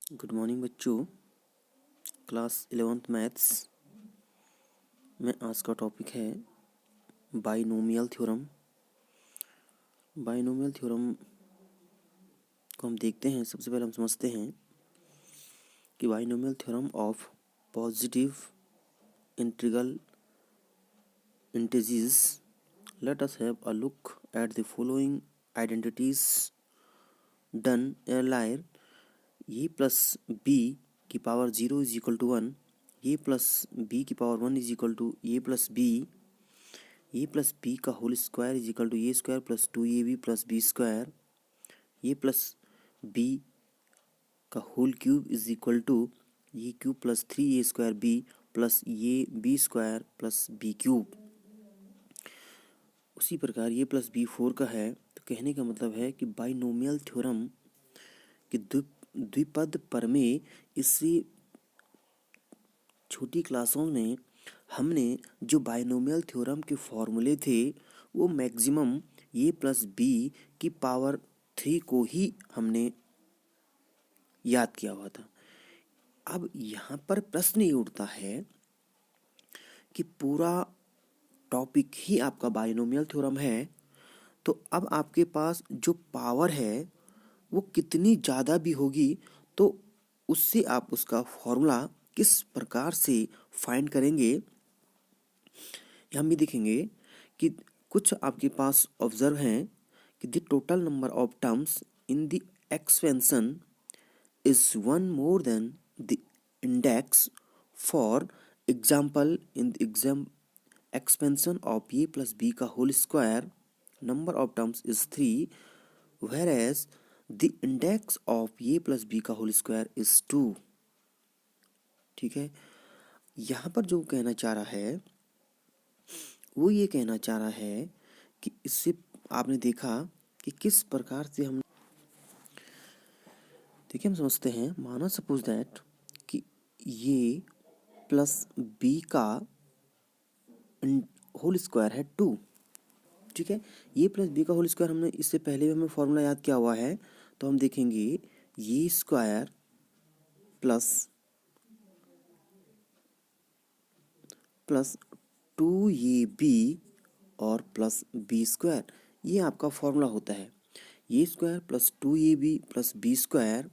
Good morning बच्चों। Class 11th maths में आज का टॉपिक है बाइनोमियल थ्योरम। बाइनोमियल थ्योरम को हम देखते हैं। सबसे पहले हम समझते हैं कि binomial theorem of positive integral integers. Let us have a look at the following identities done earlier। A plus b की power 0 is equal to 1, a plus b की power 1 is equal to a plus b, a plus b का whole square is equal to a square plus 2ab plus b square, a plus b का whole cube is equal to a cube plus 3a square b plus a b square plus b cube. उसी प्रकार ये plus B 4 का है। तो कहने का मतलब है कि बाइनोमियल थ्योरम कि द्विपद प्रमेय। इससे छोटी क्लासों में हमने जो बाइनोमियल थ्योरम के फॉर्मूले थे वो मैक्सिमम ए प्लस बी की पावर 3 को ही हमने याद किया हुआ था। अब यहाँ पर प्रश्न ये उठता है कि पूरा टॉपिक ही आपका बाइनोमियल थ्योरम है, तो अब आपके पास जो पावर है वो कितनी ज़्यादा भी होगी तो उससे आप उसका फॉर्मूला किस प्रकार से फाइंड करेंगे हम भी देखेंगे। कि कुछ आपके पास ऑब्जर्व हैं कि the total number of terms in the expansion is one more than the index. For example in the expansion of a plus b का whole square number of terms is 3, whereas the index of a plus b का whole square is 2। ठीक है, यहाँ पर जो कहना चाह रहा है वो ये कहना चाह रहा है कि इससे आपने देखा कि किस प्रकार से हम देखिए हम समझते हैं। माना सपोज दैट कि ये प्लस बी का होल स्क्वायर है 2। ठीक है, ये प्लस बी का होल स्क्वायर हमने इससे पहले भी हमें फॉर्मूला याद किया हुआ है। तो हम देखेंगे ये स्क्वायर प्लस 2ab और प्लस बी स्क्वायर, ये आपका फॉर्मूला होता है। ये square plus 2ab plus b square.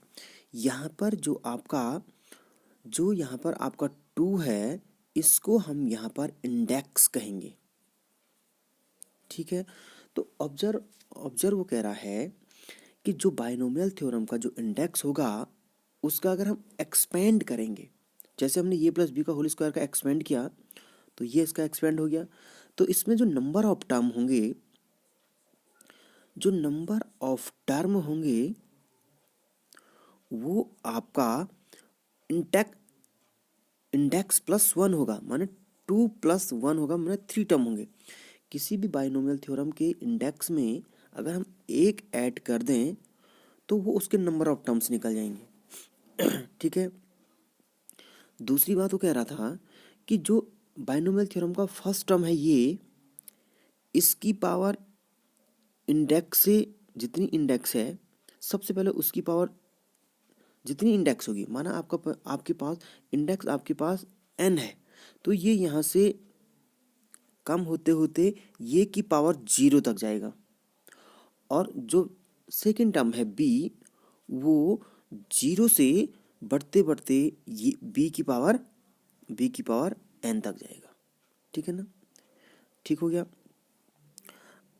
यहाँ पर जो यहाँ पर आपका 2 है इसको हम यहाँ पर इंडेक्स कहेंगे। ठीक है, तो ऑब्जर्व वो कह रहा है कि जो बाइनोमियल थ्योरम का जो इंडेक्स होगा उसका अगर हम एक्सपेंड करेंगे, जैसे हमने ये प्लस बी का होल स्क्वायर का एक्सपेंड किया तो ये इसका एक्सपेंड हो गया। तो इसमें जो नंबर ऑफ टर्म होंगे वो आपका इंडेक्स प्लस 1 होगा, माने 2 प्लस 1 होगा, माने 3 टर्म होंगे। किसी भी बाइनोमियल थ्योरम के इंडेक्स में अगर हम एक ऐड कर दें तो वो उसके नंबर ऑफ टर्म्स निकल जाएंगे। ठीक है, दूसरी बात वो कह रहा था कि जो बाइनोमियल थ्योरम का फर्स्ट टर्म है ये, इसकी पावर इंडेक्स से जितनी इंडेक्स है सबसे पहले उसकी पावर जितनी इंडेक्स होगी, माना आपके पास इंडेक्स आपके पास n है तो ये यहाँ से कम होते होते ये की पावर 0 तक जाएगा। और जो सेकंड टर्म है b वो 0 से बढ़ते बढ़ते ये b की पावर n तक जाएगा। ठीक है ना, ठीक हो गया।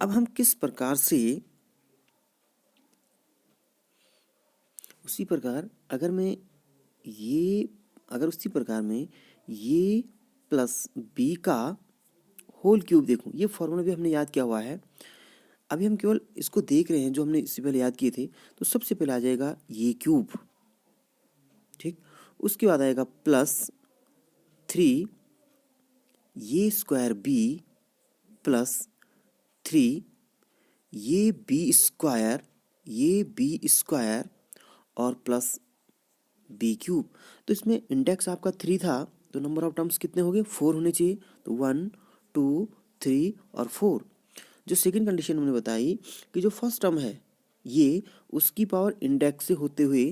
अब हम किस प्रकार से उसी प्रकार उसी प्रकार में ये प्लस बी का होल क्यूब देखूं, ये फॉर्मूला भी हमने याद किया हुआ है। अभी हम केवल इसको देख रहे हैं जो हमने इससे पहले याद किए थे। तो सबसे पहले आ जाएगा ये क्यूब, ठीक, उसके बाद आएगा प्लस 3 ये स्क्वायर बी प्लस 3 ये बी स्क्वायर और प्लस बी क्यूब। तो इसमें इंडेक्स आपका 3 था तो नंबर ऑफ टर्म्स कितने हो गए, 4 होने चाहिए। तो 1 2 3 और 4। जो सेकंड कंडीशन हमने बताई कि जो फर्स्ट टर्म है ये उसकी पावर इंडेक्स से होते हुए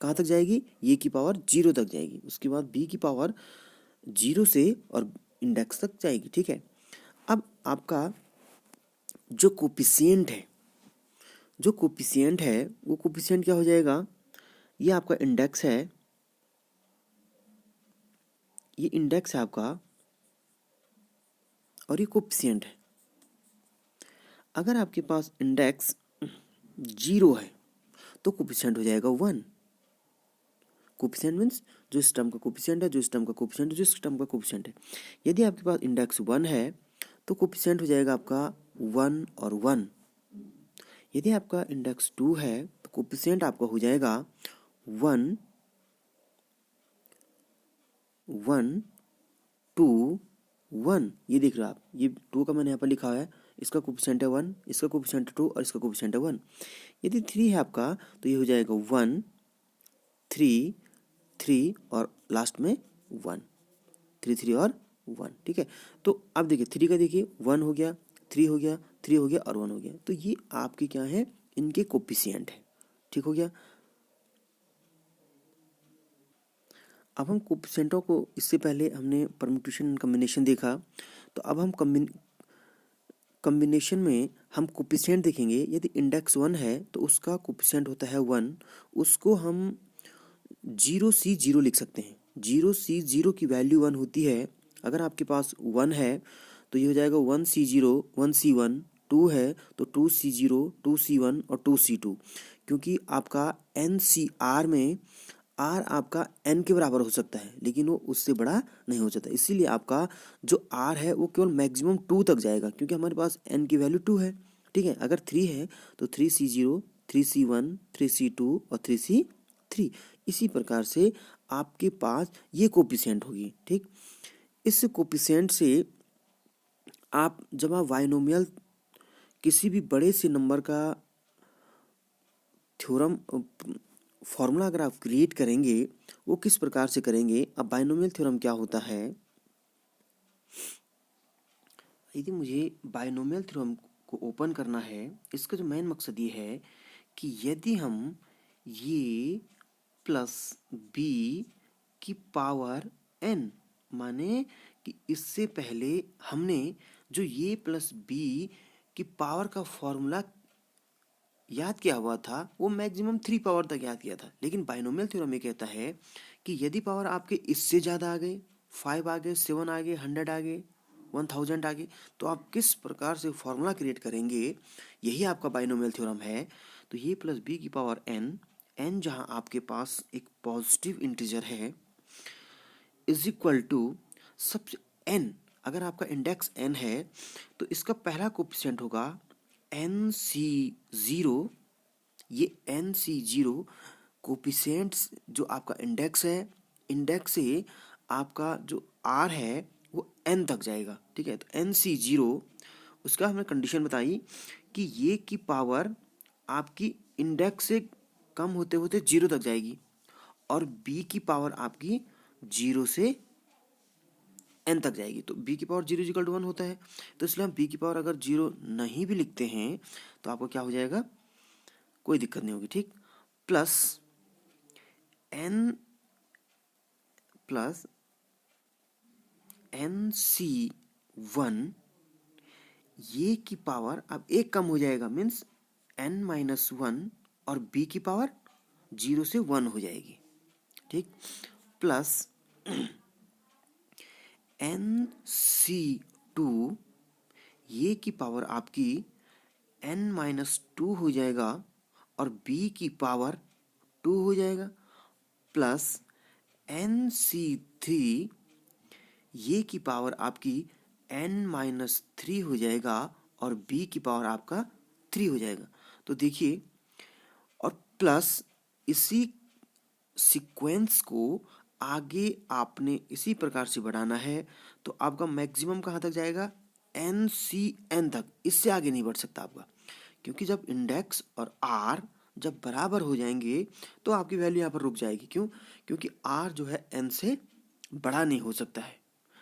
कहाँ तक जाएगी, ये की पावर 0 तक जाएगी, उसके बाद बी की पावर 0 से और इंडेक्स तक जाएगी। ठीक है, अब आपका जो कोफिशिएंट है, वो कोफिशिएंट क्या हो जाएगा, ये आपका इंडेक्स है, ये इंडेक्स है आपका और ये कोफिशिएंट है। अगर आपके पास इंडेक्स 0 है तो कोफिशिएंट हो जाएगा 1। कोफिशिएंट मीन्स जो इस टर्म का कोफिशिएंट है, जो इस टर्म का कोफिशिएंट है, जो इस टर्म का कोफिशिएंट है। यदि आपके पास इंडेक्स 1 है तो कोफिशिएंट हो जाएगा आपका 1 और 1। यदि आपका इंडेक्स 2 है तो कोफिशिएंट आपका हो जाएगा 1 1 2 1। ये देख रहे हो आप, ये 2 का मैंने यहाँ पर लिखा हुआ है, इसका कोफिशिएंट है 1, इसका कोफिशिएंट है 2 और इसका कोफिशिएंट है 1। यदि 3 है आपका तो ये हो जाएगा 1 3 3 और लास्ट में 1, 3 3 और 1। ठीक है, तो अब देखिए 3 का देखिए 1 हो गया, 3 हो गया, 3 हो गया और 1 हो गया, तो ये आपके क्या है, इनके कोफिशिएंट है। ठीक हो गया। अब हम कोफिशिएंटों को, इससे पहले हमने परम्यूटेशन एंड कॉम्बिनेशन देखा, तो अब हम कॉम्बिनेशन में हम कोफिशिएंट देखेंगे। यदि इंडेक्स 1 है तो उसका कोफिशिएंट होता है 1, उसको हम 0C0 लिख सकते हैं। 0C0 की वैल्यू 1 होती है। अगर आपके पास 1 है तो ये हो जाएगा 1C0 1C1, 2 है तो 2C0 2C1 और 2C2, क्योंकि आपका NCR में R आपका N के बराबर हो सकता है लेकिन वो उससे बड़ा नहीं हो सकता, इसीलिए आपका जो R है वो केवल मैक्सिमम 2 तक जाएगा, क्योंकि हमारे पास N की वैल्यू 2 है। ठीक है, अगर 3 है तो 3C0 3C1 3C2 और 3C3। इसी प्रकार से आपके पास ये कोफिशिएंट होगी। ठीक, इस कोफिशिएंट से आप जब आप बाइनोमियल किसी भी बड़े से नंबर का थ्योरम फॉर्मूला अगर आप क्रिएट करेंगे, वो किस प्रकार से करेंगे। अब बाइनोमियल थ्योरम क्या होता है, यदि मुझे बाइनोमियल थ्योरम को ओपन करना है, इसका जो मेन मकसद ये है कि यदि हम ये प्लस बी की पावर n, माने कि इससे पहले हमने जो ये प्लस बी की पावर का फॉर्मूला याद किया हुआ था वो मैक्सिमम 3 पावर तक याद किया था, लेकिन बाइनोमियल थ्योरम ये कहता है कि यदि पावर आपके इससे ज़्यादा आ गए, 5 आ गए, 7 आ गए, 100 आ गए, 1000 आ गए, तो आप किस प्रकार से फॉर्मूला क्रिएट करेंगे, यही आपका बाइनोमियल थ्योरम है। तो ये प्लस बी की पावर n जहाँ आपके पास एक पॉजिटिव इंटीजर है, इज इक्वल टू सबसे n, अगर आपका इंडेक्स n है तो इसका पहला कोफिशिएंट होगा NC0। ये NC0 कोफिशिएंट्स जो आपका इंडेक्स है, इंडेक्स से आपका जो R है वो n तक जाएगा। ठीक है, तो NC0 उसका हमने कंडीशन बताई कि ये की पावर आपकी इंडेक्स से कम होते होते 0 तक जाएगी और b की पावर आपकी 0 से n तक जाएगी। तो b की पावर 0 = 1 होता है, तो इसलिए हम b की पावर अगर 0 नहीं भी लिखते हैं तो आपको क्या हो जाएगा, कोई दिक्कत नहीं होगी। ठीक, प्लस n प्लस NC1, ये की पावर अब एक कम हो जाएगा, मीन्स n-1 और b की पावर 0 से 1 हो जाएगी। ठीक, प्लस NC2, ये की पावर आपकी n-2 हो जाएगा और b की पावर 2 हो जाएगा, प्लस NC3, ये की पावर आपकी n-3 हो जाएगा और b की पावर आपका 3 हो जाएगा। तो देखिए, और प्लस इसी सीक्वेंस को आगे आपने इसी प्रकार से बढ़ाना है, तो आपका मैक्सिमम कहाँ तक जाएगा, NCN तक, इससे आगे नहीं बढ़ सकता आपका, क्योंकि जब इंडेक्स और R जब बराबर हो जाएंगे तो आपकी वैल्यू यहाँ पर रुक जाएगी। क्यों, क्योंकि R जो है N से बड़ा नहीं हो सकता है।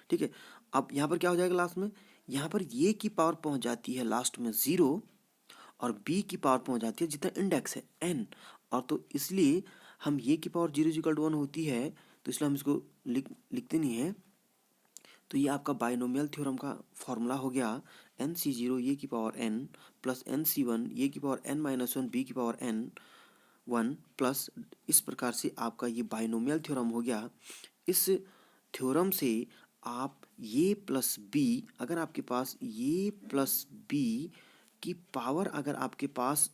ठीक है, अब यहाँ पर क्या हो जाएगा लास्ट में, यहाँ पर ये की पावर पहुँच जाती है लास्ट में 0 और b की पावर पहुँच जाती है जितना इंडेक्स है n, और तो इसलिए हम ये की पावर 0 = 1 होती है तो इसलिए हम इसको लिखते नहीं है। तो ये आपका बाइनोमियल थ्योरम का फॉर्मूला हो गया NC0 ये की पावर n प्लस NC1 ये की पावर n-1 b की पावर n1 प्लस, इस प्रकार से आपका ये बाइनोमियल थ्योरम हो गया। इस थ्योरम से आप ये प्लस बी, अगर आपके पास ये प्लस बी की पावर अगर आपके पास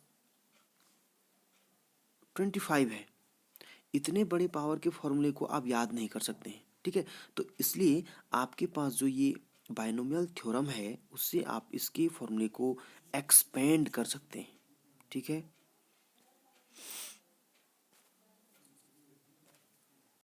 25 है, इतने बड़े पावर के फॉर्मूले को आप याद नहीं कर सकते हैं, ठीक है। तो इसलिए आपके पास जो ये बाइनोमियल थ्योरम है उससे आप इसके फॉर्मूले को एक्सपेंड कर सकते हैं, ठीक है।